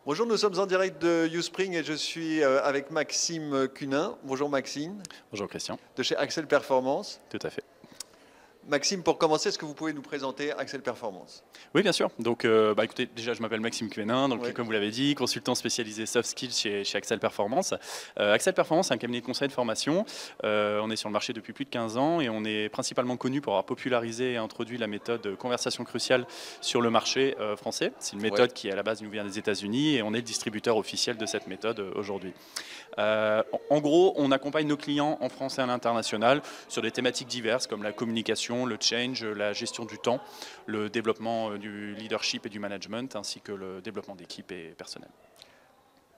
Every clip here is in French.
Bonjour, nous sommes en direct de Uspring et je suis avec Maxime Cunin. Bonjour Maxime, Bonjour Christian, de chez Axel Performance. tout à fait. Maxime, pour commencer, est-ce que vous pouvez nous présenter Axel Performance? Oui, bien sûr. Donc, écoutez, déjà, je m'appelle Maxime Cuenin, donc Oui. comme vous l'avez dit, consultant spécialisé soft skills chez Axel Performance. Axel Performance, c'est un cabinet de conseil de formation. On est sur le marché depuis plus de 15 ans et on est principalement connu pour avoir popularisé et introduit la méthode conversation cruciale sur le marché français. C'est une méthode qui, à la base, nous vient des États-Unis et on est le distributeur officiel de cette méthode aujourd'hui. En gros, on accompagne nos clients en France et à l'international sur des thématiques diverses comme la communication, le change, la gestion du temps, le développement du leadership et du management, ainsi que le développement d'équipe et personnel.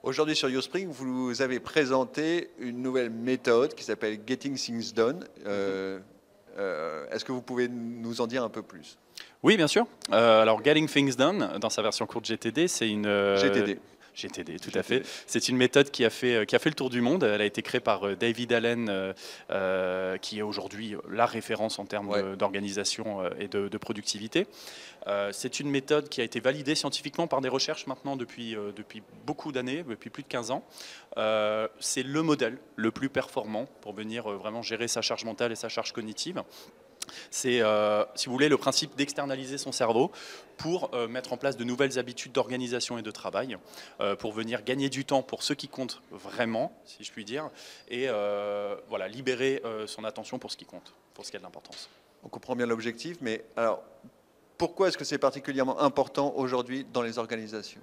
Aujourd'hui sur Uspring, vous avez présenté une nouvelle méthode qui s'appelle Getting Things Done. Est-ce que vous pouvez nous en dire un peu plus? Oui, bien sûr. Alors, Getting Things Done, dans sa version courte GTD, c'est une... GTD. GTD, tout à fait. C'est une méthode qui a fait le tour du monde. Elle a été créée par David Allen, qui est aujourd'hui la référence en termes d'organisation et de productivité. C'est une méthode qui a été validée scientifiquement par des recherches maintenant depuis beaucoup d'années, depuis plus de 15 ans. C'est le modèle le plus performant pour venir vraiment gérer sa charge mentale et sa charge cognitive. C'est, si vous voulez, le principe d'externaliser son cerveau pour mettre en place de nouvelles habitudes d'organisation et de travail, pour venir gagner du temps pour ce qui compte vraiment, si je puis dire, et voilà, libérer son attention pour ce qui compte, pour ce qui a de l'importance. On comprend bien l'objectif, mais alors, pourquoi est-ce que c'est particulièrement important aujourd'hui dans les organisations?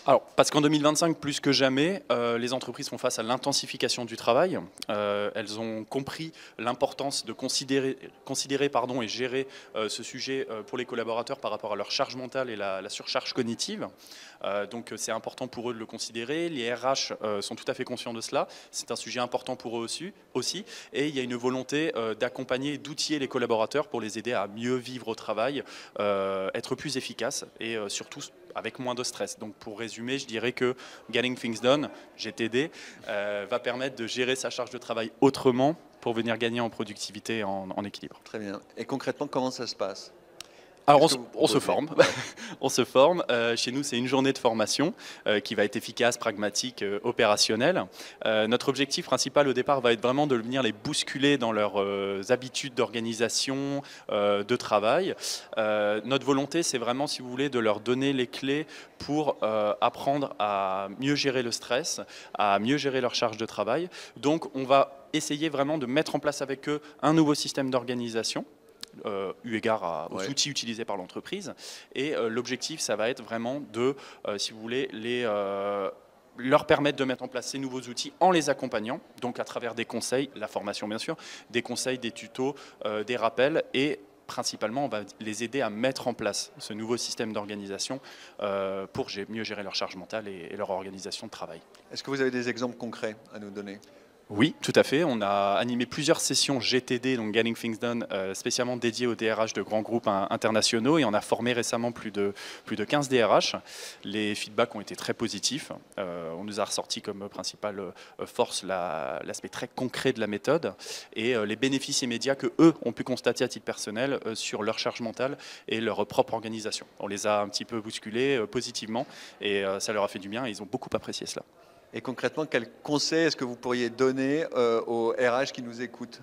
Alors, parce qu'en 2025, plus que jamais, les entreprises font face à l'intensification du travail. Elles ont compris l'importance de considérer et gérer ce sujet pour les collaborateurs par rapport à leur charge mentale et la surcharge cognitive. Donc, c'est important pour eux de le considérer. Les RH sont tout à fait conscients de cela. C'est un sujet important pour eux aussi. Et il y a une volonté d'accompagner, d'outiller les collaborateurs pour les aider à mieux vivre au travail, être plus efficaces et surtout avec moins de stress. Donc pour résumer, je dirais que Getting Things Done, GTD, va permettre de gérer sa charge de travail autrement pour venir gagner en productivité et en équilibre. Très bien. Et concrètement, comment ça se passe? Alors on se forme. On se forme. Chez nous, c'est une journée de formation qui va être efficace, pragmatique, opérationnelle. Notre objectif principal au départ va être vraiment de venir les bousculer dans leurs habitudes d'organisation, de travail. Notre volonté, c'est vraiment, si vous voulez, de leur donner les clés pour apprendre à mieux gérer le stress, à mieux gérer leur charge de travail. Donc, on va essayer vraiment de mettre en place avec eux un nouveau système d'organisation, eu égard aux outils utilisés par l'entreprise. Et l'objectif, ça va être vraiment de, si vous voulez, leur permettre de mettre en place ces nouveaux outils en les accompagnant, donc à travers des conseils, la formation bien sûr, des conseils, des tutos, des rappels, et principalement, on va les aider à mettre en place ce nouveau système d'organisation pour mieux gérer leur charge mentale et leur organisation de travail. Est-ce que vous avez des exemples concrets à nous donner? Oui, tout à fait. On a animé plusieurs sessions GTD, donc Getting Things Done, spécialement dédiées aux DRH de grands groupes internationaux, et on a formé récemment plus de 15 DRH. Les feedbacks ont été très positifs. On nous a ressorti comme principale force l'aspect très concret de la méthode et les bénéfices immédiats que eux ont pu constater à titre personnel sur leur charge mentale et leur propre organisation. On les a un petit peu bousculés positivement et ça leur a fait du bien et ils ont beaucoup apprécié cela. Et concrètement, quel conseil est-ce que vous pourriez donner aux RH qui nous écoutent?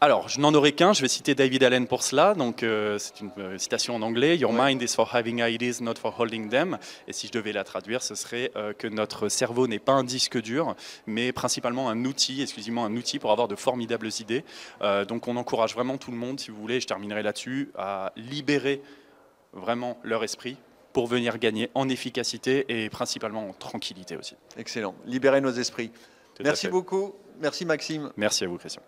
Alors, je n'en aurai qu'un, je vais citer David Allen pour cela, donc c'est une citation en anglais, « Your mind is for having ideas, not for holding them ». Et si je devais la traduire, ce serait que notre cerveau n'est pas un disque dur, mais principalement un outil, exclusivement un outil pour avoir de formidables idées. Donc on encourage vraiment tout le monde, si vous voulez, je terminerai là-dessus, à libérer vraiment leur esprit pour venir gagner en efficacité et principalement en tranquillité aussi. Excellent. Libérez nos esprits. Tout à Merci fait. beaucoup. Merci Maxime. Merci à vous, Christian.